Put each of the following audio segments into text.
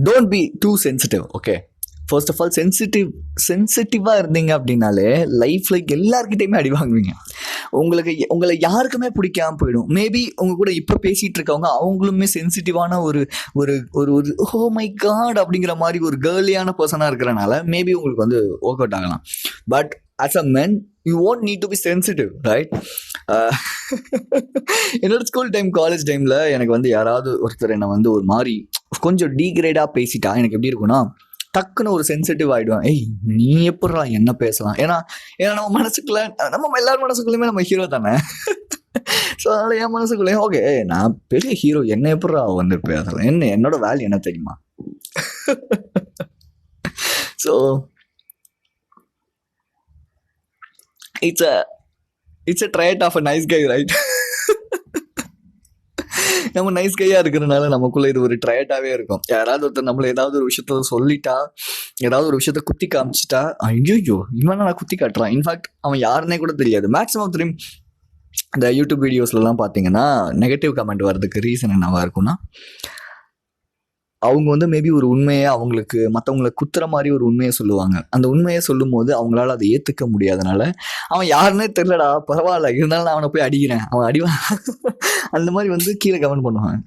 Don't be too sensitive. Okay, first of all சென்சிட்டிவாக இருந்தீங்க அப்படின்னாலே லைஃப்பில் எல்லாருக்கிட்டையுமே அடி வாங்குவீங்க. உங்களை யாருக்குமே பிடிக்காம போயிடும். மேபி உங்க கூட இப்போ பேசிகிட்டு இருக்கவங்க அவங்களுமே சென்சிட்டிவான ஒரு ஒரு ஒரு ஓ மை காட் அப்படிங்கிற மாதிரி ஒரு கேர்லியான பர்சனாக இருக்கிறனால மேபி உங்களுக்கு வந்து ஒர்க் அவுட் ஆகலாம். But as a man you won't need to be sensitive, right? என்னோட ஸ்கூல் டைம் காலேஜ் டைமில் எனக்கு வந்து யாராவது ஒருத்தர் என்னை வந்து ஒரு மாதிரி கொஞ்சம் டீக்ரேடாக பேசிட்டா எனக்கு எப்படி இருக்குன்னா, டக்குன்னு ஒரு சென்சிட்டிவ் ஆகிடுவேன். ஏய் நீ எப்படா என்ன பேசலாம்? ஏன்னா நம்ம மனசுக்குள்ள நம்ம எல்லார் மனசுக்குள்ளேயுமே நம்ம ஹீரோ தானே. ஸோ அதனால் என் மனசுக்குள்ளேயும் ஓகே நான் பெரிய ஹீரோ, என்ன எப்படா வந்து பேசலாம், என்னோட வேல்யூ என்ன தெரியுமா? So it's a trait of a nice guy, right? நம்ம நைஸ் கையாக இருக்கிறதுனால நமக்குள்ளே இது ஒரு ட்ரையட்டாகவே இருக்கும். யாராவது ஒருத்தர் நம்மளை ஏதாவது ஒரு விஷயத்த சொல்லிட்டா, ஏதாவது ஒரு விஷயத்த குத்தி காமிச்சிட்டா, ஐயோ இவன் நான் குத்தி காட்டுறான், இன்ஃபேக்ட் அவன் யாருன்னே கூட தெரியாது. மேக்ஸிமம் திரும்பி இந்த யூடியூப் வீடியோஸ்லாம் பார்த்தீங்கன்னா நெகட்டிவ் கமெண்ட் வர்றதுக்கு ரீசன் என்னவா இருக்கும்னா, அவங்க வந்து மேபி ஒரு உண்மையை அவங்களுக்கு மற்றவங்களை குத்துற மாதிரி ஒரு உண்மையை சொல்லுவாங்க. அந்த உண்மையை சொல்லும் போது அவங்களால அதை ஏற்றுக்க முடியாதனால, அவன் யாருன்னே தெரிலடா பரவாயில்ல இருந்தாலும் நான் அவனை போய் அடிக்கிறேன், அவன் அடிவான், அந்த மாதிரி வந்து கீழே கமெண்ட் பண்ணுவாங்க.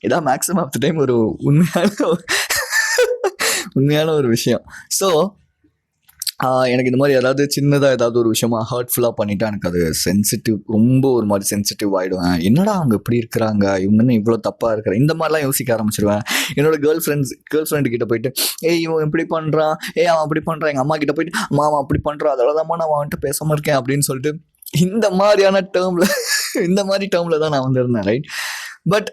இதான் மேக்ஸிமம் ஆஃப் த டைம் ஒரு உண்மையான ஒரு விஷயம். ஸோ எனக்கு இந்த மாதிரி ஏதாவது சின்னதாக ஏதாவது ஒரு விஷயமா ஹர்ட்ஃபுல்லாக பண்ணிட்டா எனக்கு அது ரொம்ப ஒரு மாதிரி சென்சிட்டிவ் ஆகிடுவேன். என்னடா அவங்க இப்படி இருக்கிறாங்க, இவங்க என்ன இவ்வளோ தப்பாக இருக்கிற, இந்த மாதிரிலாம் யோசிக்க ஆரம்பிச்சிடுவேன். என்னோட கேர்ள் ஃப்ரெண்டு கிட்ட போயிட்டு இவன் இப்படி பண்ணுறான், அவன் அப்படி பண்ணுறான், எங்கள் அம்மா கிட்ட போயிட்டு அம்மா அவன் அப்படி பண்ணுறான், அதனால தான் நான் வந்துட்டு பேசாமல் இருக்கேன் அப்படின்னு சொல்லிட்டு இந்த மாதிரி டேர்மில் தான் நான் வந்துருந்தேன், ரைட்? பட்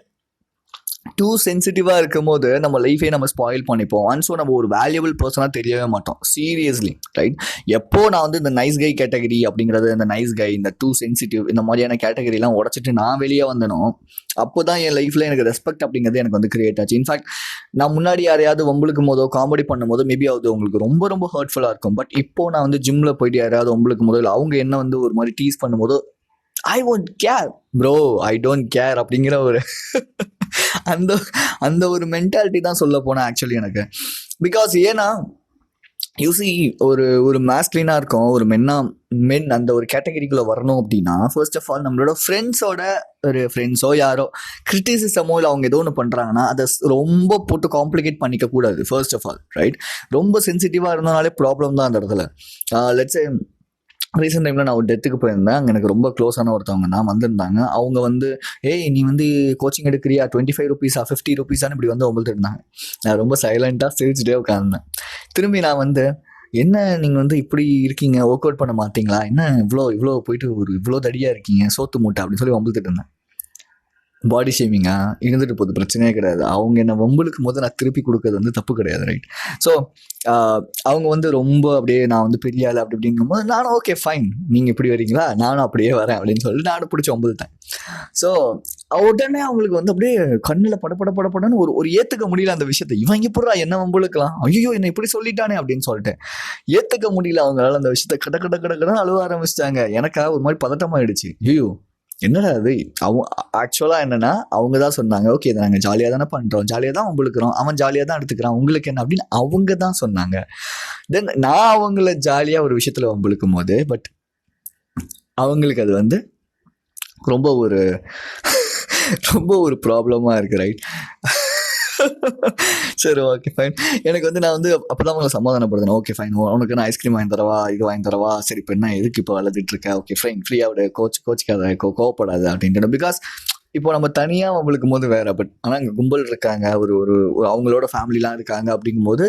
டூ சென்சிட்டிவாக இருக்கும் போது நம்ம லைஃபே நம்ம ஸ்பாயில் பண்ணிப்போம். ஸோ நம்ம ஒரு வேல்யூபிள் பர்சனாக தெரியவே மாட்டோம், சீரியஸ்லி, ரைட்? எப்போ நான் வந்து இந்த நைஸ் கை கேட்டகரி அப்படிங்கிறது, இந்த நைஸ் கை, இந்த டூ சென்சிட்டிவ், இந்த மாதிரியான கேட்டகரிலாம் உடச்சிட்டு நான் வெளியே வந்தனும், அப்போ தான் என் லைஃப்பில் எனக்கு ரெஸ்பெக்ட் அப்படிங்கிறது எனக்கு வந்து கிரியேட் ஆச்சு. இன்ஃபேக்ட் நான் முன்னாடி யாரையாவது வம்பளுக்கும் போதோ காமெடி பண்ணும் போதோ மேபி அது உங்களுக்கு ரொம்ப ரொம்ப ஹர்ட்ஃபுல்லாக இருக்கும். பட் இப்போ நான் வந்து ஜிம்மில் போயிட்டு யாராவது வம்பளுக்கும் போதோ இல்லை அவங்க என்ன வந்து ஒரு மாதிரி டீஸ் பண்ணும்போதோ I won't care bro, I don't care அப்படிங்கிற ஒரு அந்த ஒரு மென்டாலிட்டி தான் சொல்ல போனேன் ஆக்சுவலி எனக்கு. பிகாஸ் ஏன்னா யூசி ஒரு மாஸ்க்லினாக இருக்கும் ஒரு மென் அந்த ஒரு கேட்டகரிக்குள்ளே வரணும் அப்படின்னா ஃபர்ஸ்ட் ஆஃப் ஆல் நம்மளோட ஃப்ரெண்ட்ஸோ யாரோ கிரிட்டிசிசமோ இல்லை அவங்க ஏதோ ஒன்று பண்ணுறாங்கன்னா அதை ரொம்ப போட்டு காம்ப்ளிகேட் பண்ணிக்க கூடாது. First of all, right? ரொம்ப சென்சிட்டிவாக இருந்தனாலே ப்ராப்ளம் தான் அந்த இடத்துல. லெட்ஸ் சே ரீசெண்ட் டைமில் நான் ஒரு டெத்துக்கு போயிருந்தேன். அங்கே எனக்கு ரொம்ப க்ளோஸான ஒருத்தவங்க நான் வந்திருந்தாங்க. அவங்க வந்து நீ வந்து கோச்சிங் எடுக்கிறியா, 25 ரூபீஸா 50 ரூபீஸான்னு இப்படி வந்து உங்களுக்கு இருந்தாங்க. நான் ரொம்ப சைலண்ட்டாக சிரிச்சுட்டே உட்கார்ந்தேன். திரும்பி நான் வந்து என்ன நீங்கள் வந்து இப்படி இருக்கீங்க, ஒர்க் அவுட் பண்ண மாட்டீங்களா, என்ன இவ்வளோ போயிட்டு இவ்வளோ தடியாக இருக்கீங்க, சோத்து மூட்டை அப்படின்னு சொல்லி வம்புத்துட்டு இருந்தேன். பாடி ஷேமிங்காக இருந்துட்டு போகுது, பிரச்சனையே கிடையாது. அவங்க என்ன வம்புலுக்கும் போது நான் திருப்பி கொடுக்கறது வந்து தப்பு கிடையாது, ரைட்? ஸோ அவங்க வந்து ரொம்ப அப்படியே நான் வந்து பெரிய ஆள் அப்படி அப்படிங்கும்போது நானும் ஓகே ஃபைன், நீங்கள் இப்படி வரீங்களா, நானும் அப்படியே வரேன் அப்படின்னு சொல்லிட்டு நானும் பிடிச்சி வம்புல்ட்டேன். ஸோ உடனே அவங்களுக்கு வந்து அப்படியே கண்ணில் படப்படன்னு ஒரு ஏற்றுக்க முடியல அந்த விஷயத்தை. இவங்க எப்படா என்ன வம்புலுக்கலாம், ஐயோ என்ன இப்படி சொல்லிட்டானே அப்படின்னு சொல்லிட்டு ஏற்றுக்க முடியல அவங்களால. அந்த விஷயத்தை கடன்னு அழுவ ஆரம்பிச்சிட்டாங்க. எனக்காக ஒரு மாதிரி பதட்டமாயிடுச்சு. ஐயோ என்னடா அது, ஆக்சுவலாக என்னன்னா அவங்க தான் சொன்னாங்க, ஓகே இதை நாங்கள் ஜாலியாக தானே பண்ணுறோம், ஜாலியாக தான் உங்களுக்குறோம், அவன் ஜாலியாக தான் எடுத்துக்கிறான், உங்களுக்கு என்ன அப்படின்னு அவங்க தான் சொன்னாங்க. தென் நான் அவங்கள ஜாலியாக ஒரு விஷயத்தில் வம்புழுக்கும் போது பட் அவங்களுக்கு அது வந்து ரொம்ப ஒரு ப்ராப்ளமாக இருக்குது, ரைட்? சரி ஓகே ஃபைன். எனக்கு வந்து நான் வந்து அப்போ தான் அவங்களை சமாதானப்படுத்தினேன். ஓகே ஃபைன், உனக்கு நான் ஐஸ்கிரீம் வாங்கி தரவா, இது வாங்கி தரவா, சரி இப்போ என்ன எதுக்கு இப்போ வளர்த்துட்டு இருக்கேன், ஓகே ஃபைன், ஃப்ரீயாக கோச்சிக்காத, கோவப்படாது அப்படின்ட்டு. பிகாஸ் இப்போ நம்ம தனியாக அவங்களுக்கும் போது வேறு, பட் ஆனால் அங்கே கும்பல் இருக்காங்க, ஒரு அவங்களோட ஃபேமிலிலாம் இருக்காங்க அப்படிங்கும்போது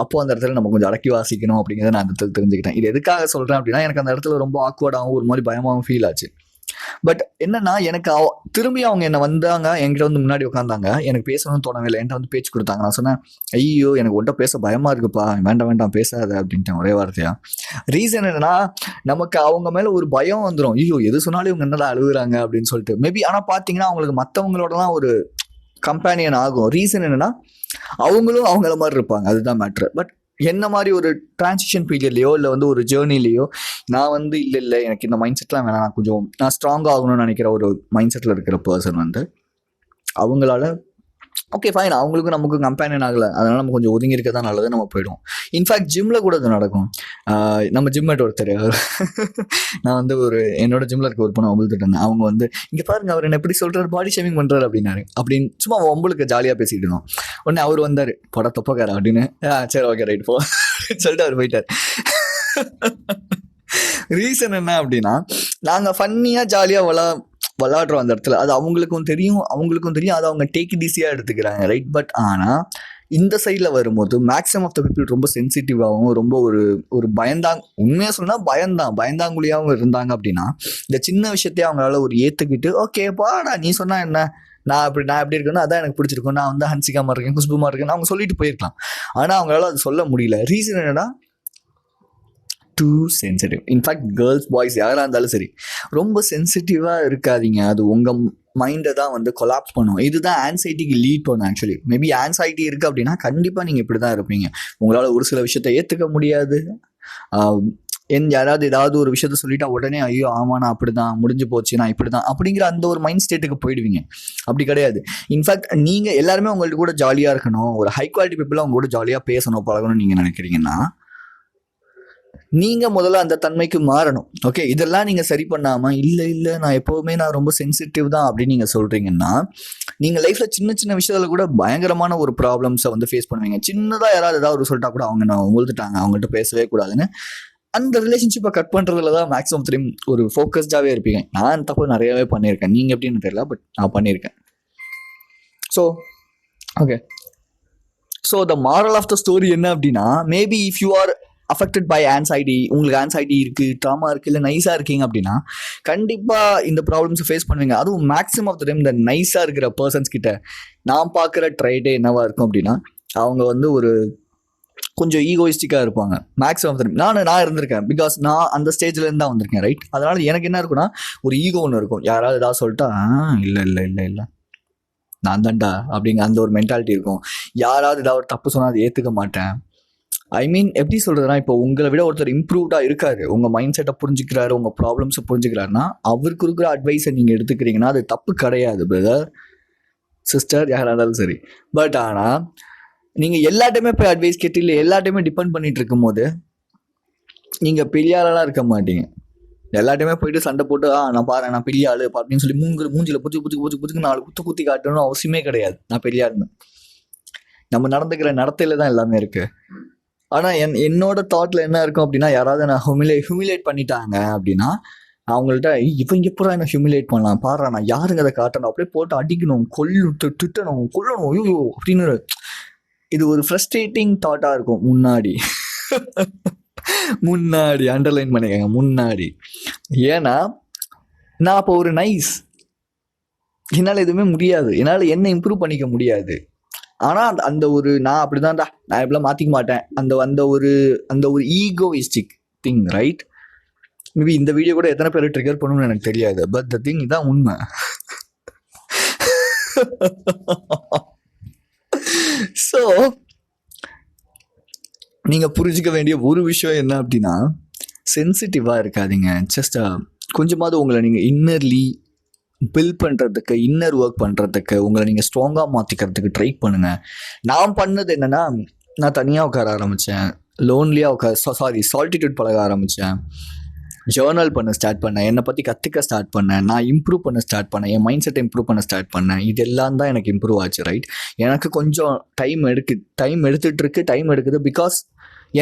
அப்போது அந்த இடத்துல நம்ம கொஞ்சம் அடக்கி வாசிக்கணும் அப்படிங்கிறத நான் அந்த இடத்துல தெரிஞ்சுக்கிட்டேன். இது எதுக்காக சொல்கிறேன் அப்படின்னா எனக்கு அந்த இடத்துல ரொம்ப ஆக்வர்டாகவும் ஒரு மாதிரி பயமாகவும் ஃபீல் ஆச்சு. பட் என்னன்னா எனக்கு திரும்பி அவங்க என்ன வந்தாங்க, என்கிட்ட வந்து முன்னாடி உட்காந்தாங்க, எனக்கு பேசணும்னு தோணவே இல்லை, என்கிட்ட வந்து பேச்சு கொடுத்தாங்க. நான் சொன்னேன் ஐயோ எனக்கு ஒன்றை பேச பயமா இருக்குப்பா, வேண்டாம் பேசாத அப்படின்ட்டு ஒரே வார்த்தையா. ரீசன் என்னன்னா நமக்கு அவங்க மேல ஒரு பயம் வந்துடும், ஐயோ எது சொன்னாலும் இவங்க என்னடா அழுகுறாங்க அப்படின்னு சொல்லிட்டு மேபி. ஆனால் பார்த்தீங்கன்னா அவங்களுக்கு மற்றவங்களோடலாம் ஒரு கம்பேனியன் ஆகும். ரீசன் என்னன்னா அவங்களும் அவங்கள மாதிரி இருப்பாங்க, அதுதான் மேட்ரு. பட் என்ன மாதிரி ஒரு டிரான்சிஷன் பீரியட்லையோ இல்லை வந்து ஒரு ஜேர்னிலையோ நான் வந்து இல்லை எனக்கு இந்த மைண்ட் செட்லாம் வேணாம், நான் ஸ்ட்ராங் ஆகணும்னு நினைக்கிற ஒரு மைண்ட் செட்டில் இருக்கிற பர்சன் வந்து அவங்களால ஓகே ஃபைன், அவங்களுக்கும் நமக்கும் கம்பேனியன் ஆகலை, அதனால் நம்ம கொஞ்சம் ஒதுங்கி இருக்க தான் நல்லது, நம்ம போய்டும். இன்ஃபேக்ட் ஜிம்மில் கூட அது நடக்கும். நம்ம ஜிம்மேட் ஒருத்தர் நான் வந்து என்னோட ஜிம்மில் இருக்க ஒரு பொண்ணு ஒம்புத்துட்டு இருந்தேன். அவங்க வந்து இங்கே பாருங்க அவர் என்ன எப்படி சொல்கிறார், பாடி ஷேமிங் பண்ணுறாரு அப்படின்னாரு. அப்படின்னு சும்மா ஒம்பளுக்கு ஜாலியாக பேசிகிட்டு இருந்தோம். உடனே அவர் வந்தார், பட தொப்பக்காரா அப்படின்னு. சரி ஓகே ரைட் போ சொல்லிட்டு அவர் போயிட்டார். ரீசன் என்ன அப்படின்னா, நாங்கள் ஃபன்னியாக ஜாலியாக விளாடுறோம் அந்த இடத்துல. அது அவங்களுக்கும் தெரியும் அது அவங்க டேக் இட் ஈஸியாக எடுத்துக்கிறாங்க, ரைட்? பட் ஆனால் இந்த சைடில் வரும்போது மேக்ஸிமம் ஆஃப் த பீப்புள் ரொம்ப சென்சிட்டிவாகவும் ரொம்ப ஒரு உண்மையாக சொன்னால் பயந்தாங்குழியாகவும் இருந்தாங்க. அப்படின்னா இந்த சின்ன விஷயத்தையே அவங்களால ஏற்றுக்கிட்டு ஓகே பாடா நீ சொன்னால் என்ன, நான் எப்படி இருக்கேன்னா அதான் எனக்கு பிடிச்சிருக்கும், நான் வந்து ஹன்சிகாமா இருக்கேன், குஷ்புமா இருக்கேன் அவங்க சொல்லிட்டு போயிருக்கலாம். ஆனால் அவங்களால அது சொல்ல முடியல. ரீசன் என்னன்னா, too sensitive. In fact girls boys யாராக இருந்தாலும் சரி, ரொம்ப சென்சிட்டிவாக இருக்காதீங்க. அது உங்கள் மைண்டை தான் வந்து கொலாப்ஸ் பண்ணும். இதுதான் ஆன்சைட்டிக்கு லீட் பண்ணும். ஆக்சுவலி மேபி ஆன்சைட்டி இருக்குது அப்படின்னா கண்டிப்பாக நீங்கள் இப்படி தான் இருப்பீங்க. உங்களால் ஒரு சில விஷயத்தை ஏற்றுக்க முடியாது. யாராவது ஏதாவது ஒரு விஷயத்த சொல்லிட்டா உடனே ஐயோ ஆமாம் நான் அப்படி தான், முடிஞ்சு போச்சு நான் இப்படி தான் அப்படிங்கிற அந்த ஒரு மைண்ட் ஸ்டேட்டுக்கு போயிடுவீங்க. அப்படி கிடையாது. இன்ஃபேக்ட் நீங்கள் எல்லாருமே உங்கள்ட்ட கூட ஜாலியாக இருக்கணும், ஒரு ஹை குவாலிட்டி பீப்புளாக அவங்க கூட ஜாலியாக பேசணும் பழகணும்னு நீங்கள் நினைக்கிறீங்கன்னா நீங்கள் முதல்ல அந்த தன்மைக்கு மாறணும். ஓகே, இதெல்லாம் நீங்கள் சரி பண்ணாமல் இல்லை நான் எப்போவுமே நான் ரொம்ப சென்சிட்டிவ் தான் அப்படின்னு நீங்கள் சொல்கிறீங்கன்னா, நீங்கள் லைஃப்பில் சின்ன சின்ன விஷயத்தில் கூட பயங்கரமான ஒரு ப்ராப்ளம்ஸை வந்து ஃபேஸ் பண்ணுவீங்க. சின்னதாக யாராவது ஏதாவது சொல்லிட்டா கூட அவங்க நான் உங்கள்கிட்டாங்க, அவங்கள்ட்ட பேசவே கூடாதுன்னு அந்த ரிலேஷன்ஷிப்பை கட் பண்ணுறதுல தான் மேக்ஸிமம் டைம் ஒரு ஃபோக்கஸ்டாகவே இருப்பீங்க. நான் தப்பு நிறையாவே பண்ணியிருக்கேன், நீங்கள் எப்படின்னு தெரியல, பட் நான் பண்ணியிருக்கேன். So okay, so the moral of the story என்ன அப்படின்னா, maybe if you are affected by anxiety, உங்களுக்கு ஆன்சைட்டி இருக்குது, ட்ராமா இருக்குது, இல்லை நைஸாக இருக்கீங்க அப்படின்னா கண்டிப்பாக இந்த ப்ராப்ளம்ஸை ஃபேஸ் பண்ணுவீங்க. அதுவும் மேக்ஸிமம் ஆஃப் த டைம் இந்த நைஸாக இருக்கிற பர்சன்ஸ் கிட்ட நான் பார்க்குற ட்ரைட்டே என்னவாக இருக்கும் அப்படின்னா, அவங்க வந்து கொஞ்சம் ஈகோயிஸ்டிக்காக இருப்பாங்க மேக்ஸிமம் ஆஃப் த டைம். நான் இருந்திருக்கேன், பிகாஸ் நான் அந்த ஸ்டேஜ்லேருந்து தான் வந்திருக்கேன், ரைட்? அதனால் எனக்கு என்ன இருக்குன்னா, ஒரு ஈகோ ஒன்று இருக்கும். யாராவது ஏதாவது சொல்லிட்டா இல்லை நான் தான்டா அப்படிங்க அந்த ஒரு மென்டாலிட்டி இருக்கும். யாராவது ஏதாவது ஒரு தப்பு சொன்னால் அதை ஏற்றுக்க மாட்டேன். ஐ மீன் எப்படி சொல்கிறதுனா, இப்போ உங்களை விட ஒருத்தர் இம்ப்ரூவ்டாக இருக்காரு, உங்கள் மைண்ட் செட்டை புரிஞ்சுக்கிறாரு, உங்கள் ப்ராப்ளம்ஸை புரிஞ்சுக்கிறாருன்னா அவருக்கு இருக்கிற அட்வைஸை நீங்கள் எடுத்துக்கிறீங்கன்னா அது தப்பு கிடையாது, பிரதர் சிஸ்டர் யாராக இருந்தாலும் சரி. பட் ஆனால் நீங்கள் எல்லாத்தையுமே போய் அட்வைஸ் கேட்டு இல்லை எல்லாத்தையுமே டிபெண்ட் பண்ணிட்டு இருக்கும் போது நீங்கள் பெரிய ஆளெல்லாம் இருக்க மாட்டீங்க. எல்லாத்தையுமே போயிட்டு சண்டை போட்டு நான் பாரு நான் பெரிய ஆளு அப்படின்னு சொல்லி மூஞ்சில் புதுக்கு 4 குத்தி காட்டணும்னு அவசியமே கிடையாது. நான் பெரிய ஆளுன்னு நம்ம நடந்துக்கிற நடத்தையில தான் எல்லாமே இருக்குது. ஆனால் என்னோட தாட்டில் என்ன இருக்கும் அப்படின்னா, யாராவது நான் ஹியூமிலேட் பண்ணிட்டாங்க அப்படின்னா அவங்கள்ட்ட இவங்க எப்படா என்ன ஹியூமிலேட் பண்ணலாம், பாடுறா நான் யாருங்க அதை காட்டணும், அப்படியே போட்டு அடிக்கணும், திட்டணும், கொல்லணும், ஐயோ அப்படின்னு இது ஒரு ஃப்ரஸ்ட்ரேட்டிங் தாட்டாக இருக்கும் முன்னாடி அண்டர்லைன் பண்ணிக்கங்க முன்னாடி. ஏன்னா நான் அப்போ ஒரு நைஸ், என்னால் எதுவுமே முடியாது, என்னால் என்ன இம்ப்ரூவ் பண்ணிக்க முடியாது. ஆனால் அந்த ஒரு நான் அப்படிதான்டா, நான் எப்படிலாம் மாற்றிக்க மாட்டேன், அந்த ஒரு ஈகோயிஸ்டிக் திங், ரைட்? மேபி இந்த வீடியோ கூட எத்தனை பேர் ட்ரிகர் பண்ணணும்னு எனக்கு தெரியாது, பட் த திங் இதான் உண்மை. ஸோ நீங்கள் புரிஞ்சிக்க வேண்டிய ஒரு விஷயம் என்ன அப்படின்னா, சென்சிட்டிவாக இருக்காதீங்க. ஜஸ்ட் கொஞ்சமாவது உங்களை நீங்கள் இன்னர்லி பில்ட் பண்ணுறதுக்கு, இன்னர் ஒர்க் பண்ணுறதுக்கு, உங்களை நீங்கள் ஸ்ட்ராங்காக மாற்றிக்கிறதுக்கு ட்ரை பண்ணுங்கள். நான் பண்ணது என்னென்னா, நான் தனியாக உட்கார ஆரம்பித்தேன், லோன்லியாக சால்டிடியூட் பழக ஆரம்பித்தேன், ஜேர்னல் பண்ண ஸ்டார்ட் பண்ணேன், என்னை பற்றி கற்றுக்க ஸ்டார்ட் பண்ணேன், நான் இம்ப்ரூவ் பண்ண ஸ்டார்ட் பண்ணேன், என் மைண்ட் செட்டை இம்ப்ரூவ் பண்ண ஸ்டார்ட் பண்ணேன். இதெல்லாம் தான் எனக்கு இம்ப்ரூவ் ஆச்சு, ரைட்? எனக்கு கொஞ்சம் டைம் எடுக்குது பிகாஸ்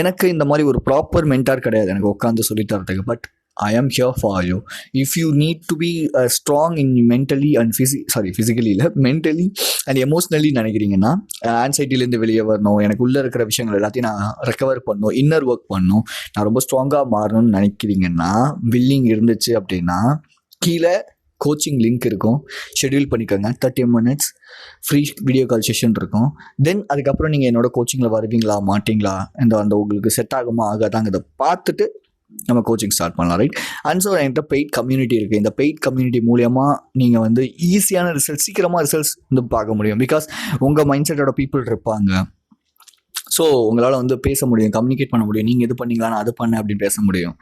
எனக்கு இந்த மாதிரி ஒரு ப்ராப்பர் மென்டார் கிடையாது எனக்கு உட்காந்து சொல்லித்தரதுக்கு. But I am here for you. If you need to be strong in mentally and physically இல்லை, mentally and emotionally நினைக்கிறீங்கன்னா, ஆன்சைட்டிலேருந்து வெளியே வரணும், எனக்கு உள்ளே இருக்கிற விஷயங்கள் எல்லாத்தையும் நான் ரெக்கவர் பண்ணணும், இன்னர் ஒர்க் பண்ணணும், நான் ரொம்ப ஸ்ட்ராங்காக மாறணும்னு நினைக்கிறீங்கன்னா, வில்லிங் இருந்துச்சு அப்படின்னா கீழே கோச்சிங் லிங்க் இருக்கும், ஷெட்யூல் பண்ணிக்கோங்க. 30 minutes free video call session இருக்கும். தென் அதுக்கப்புறம் நீங்கள் என்னோட கோச்சிங்கில் வருவீங்களா மாட்டிங்களா, அந்த உங்களுக்கு செட் ஆகுமா ஆகாதாங்கிறத பார்த்துட்டு நம்ம கோச்சிங் ஸ்டார்ட் பண்ணலாம், ரைட்? அண்ட் ஸோ என்கிட்ட பெய்ட் கம்யூனிட்டி இருக்குது. இந்த பெய்ட் கம்யூனிட்டி மூலியமாக நீங்கள் வந்து ஈஸியான சீக்கிரமாக ரிசல்ட்ஸ் வந்து பார்க்க முடியும். பிகாஸ் உங்கள் மைண்ட் செட்டோட பீப்புள் இருப்பாங்க. ஸோ உங்களால் வந்து பேச முடியும், கம்யூனிகேட் பண்ண முடியும். நீங்கள் இது பண்ணீங்களா, நான் அது பண்ணேன் அப்படின்னு பேச முடியும்.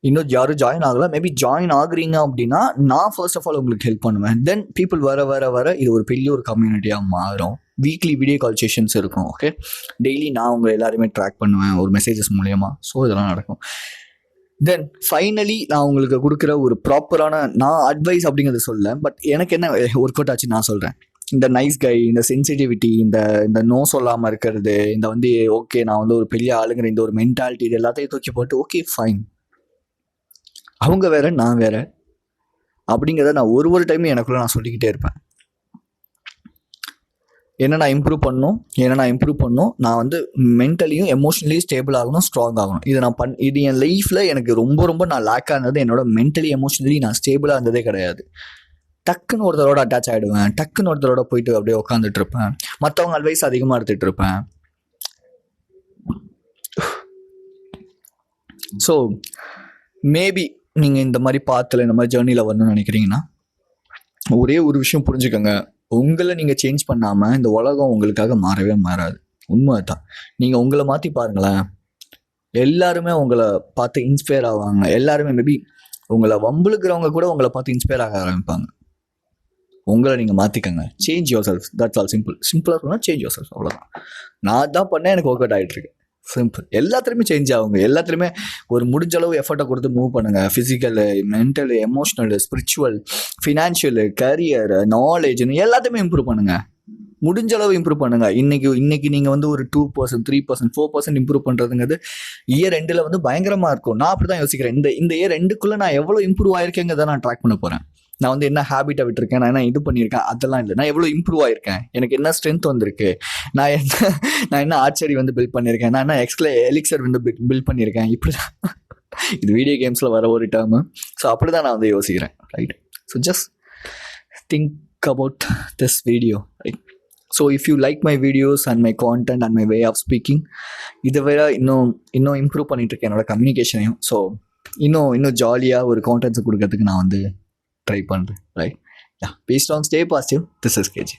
இன்னும் யாரும் ஜாயின் ஆகல, மேபி ஜாயின் ஆகுறீங்க அப்படின்னா நான் ஃபர்ஸ்ட் ஆஃப் ஆல் உங்களுக்கு ஹெல்ப் பண்ணுவேன். தென் பீப்புள் வர வர வர இது ஒரு பெரிய ஒரு கம்யூனிட்டியாக மாறும். வீக்லி வீடியோ கால் செஷன்ஸ் இருக்கும். ஓகே, டெய்லி நான் உங்களை எல்லாருமே ட்ராக் பண்ணுவேன் ஒரு மெசேஜஸ் மூலயமா. ஸோ இதெல்லாம் நடக்கும். தென் ஃபைனலி நான் உங்களுக்கு கொடுக்குற ஒரு ப்ராப்பரான நான் அட்வைஸ் அப்படிங்கிறத சொல்ல, பட் எனக்கு என்ன ஒர்க் அவுட் ஆச்சு நான் சொல்கிறேன். இந்த நைஸ் கை, இந்த சென்சிட்டிவிட்டி, இந்த நோ சொல்லாமல் இருக்கிறது, இந்த வந்து ஓகே நான் வந்து ஒரு பெரிய ஆளுங்கிற இந்த ஒரு மென்டாலிட்டி, இது எல்லாத்தையும் தூக்கி போட்டு ஓகே ஃபைன், அவங்க வேற நான் வேற அப்படிங்கிறத நான் ஒரு டைமும் எனக்குள்ள நான் சொல்லிக்கிட்டே இருப்பேன். என்ன நான் இம்ப்ரூவ் பண்ணணும், நான் வந்து மென்டலியும் எமோஷனலியும் ஸ்டேபிள் ஆகணும், ஸ்ட்ராங் ஆகணும். இது என் லைஃப்பில் எனக்கு ரொம்ப நான் லேக் ஆனது. என்னோட மென்டலி எமோஷனலி நான் ஸ்டேபிளாக இருந்ததே கிடையாது. டக்குன்னு ஒருத்தரோட அட்டாச் ஆகிடுவேன், டக்குன்னு ஒருத்தரோட போயிட்டு அப்படியே உட்காந்துட்டு இருப்பேன், மற்றவங்க அட்வைஸ் அதிகமாக எடுத்துகிட்டு இருப்பேன். ஸோ மேபி நீங்கள் இந்த மாதிரி பாத்தில் இந்த மாதிரி ஜேர்னியில் வரணும்னு நினைக்கிறீங்கன்னா ஒரே ஒரு விஷயம் புரிஞ்சுக்கோங்க, உங்களை நீங்கள் சேஞ்ச் பண்ணாமல் இந்த உலகம் உங்களுக்காக மாறவே மாறாது. உண்மை தான். நீங்கள் உங்களை மாற்றி பாருங்களேன், எல்லாருமே உங்களை பார்த்து இன்ஸ்பயர் ஆவாங்க. எல்லாருமே மேபி உங்களை வம்புழுக்கிறவங்க கூட உங்களை பார்த்து இன்ஸ்பயர் ஆக ஆரம்பிப்பாங்க. உங்களை நீங்கள் மாற்றிக்கங்க. Change yourself, that's all. சிம்பிளாக சொன்னால் சேஞ்ச் யுவர் செல்ஃப், அவ்வளோதான். நான் தான் பண்ணேன், எனக்கு ஒர்க் அவுட் ஆகிட்டுருக்கு. சிம்பிள். எல்லாத்துலேயுமே சேஞ்ச் ஆகுங்க. எல்லாத்துலேயுமே ஒரு முடிஞ்ச அளவு எஃபர்ட்டை கொடுத்து மூவ் பண்ணுங்கள். ஃபிசிக்கலு, மென்டலு, எமோஷ்னலு, ஸ்பிரிச்சுவல், ஃபினான்ஷியலு, கரியர், நாலேஜ்னு எல்லாத்தையுமே இம்ப்ரூவ் பண்ணுங்கள். முடிஞ்ச அளவு இம்ப்ரூவ் பண்ணுங்கள். இன்னைக்கு நீங்கள் வந்து ஒரு 2%, 3%, 4% இம்ப்ரூவ் பண்ணுறதுங்கிறது இயர் ரெண்டில் வந்து பயங்கரமாக இருக்கும். நான் அப்படி தான் யோசிக்கிறேன். இந்த இயர் ரெண்டுக்குள்ளே நான் எவ்வளோ இம்ப்ரூவ் ஆயிருக்கேங்கிறத நான் ட்ராக் பண்ண போகிறேன். நான் வந்து என்ன ஹேபிட்டை விட்டுருக்கேன், நான் என்ன இது பண்ணியிருக்கேன், அதெல்லாம் இல்லை. நான் எவ்வளோ இம்ப்ரூவ் ஆயிருக்கேன், எனக்கு என்ன ஸ்ட்ரென்த் வந்திருக்கு, நான் என்ன ஆர்ச்சரி வந்து பில்ட் பண்ணியிருக்கேன், நான் என்ன எலிக்சர் வந்து பில்ட் பண்ணியிருக்கேன். இப்படி தான் இது வீடியோ கேம்ஸில் வர ஒரு டேர்மு. ஸோ அப்படி தான் நான் வந்து யோசிக்கிறேன். Right. So just think about this video. Right. So if you like my videos and my content and my way of speaking, இதை விட இன்னும் இம்ப்ரூவ் பண்ணிகிட்ருக்கேன் என்னோட கம்யூனிகேஷனையும். ஸோ இன்னும் ஜாலியாக ஒரு கான்டென்ட்ஸை கொடுக்கறதுக்கு நான் வந்து ட்ரை பண்ணுறேன். Right. Yeah, be strong, stay positive. This is KG.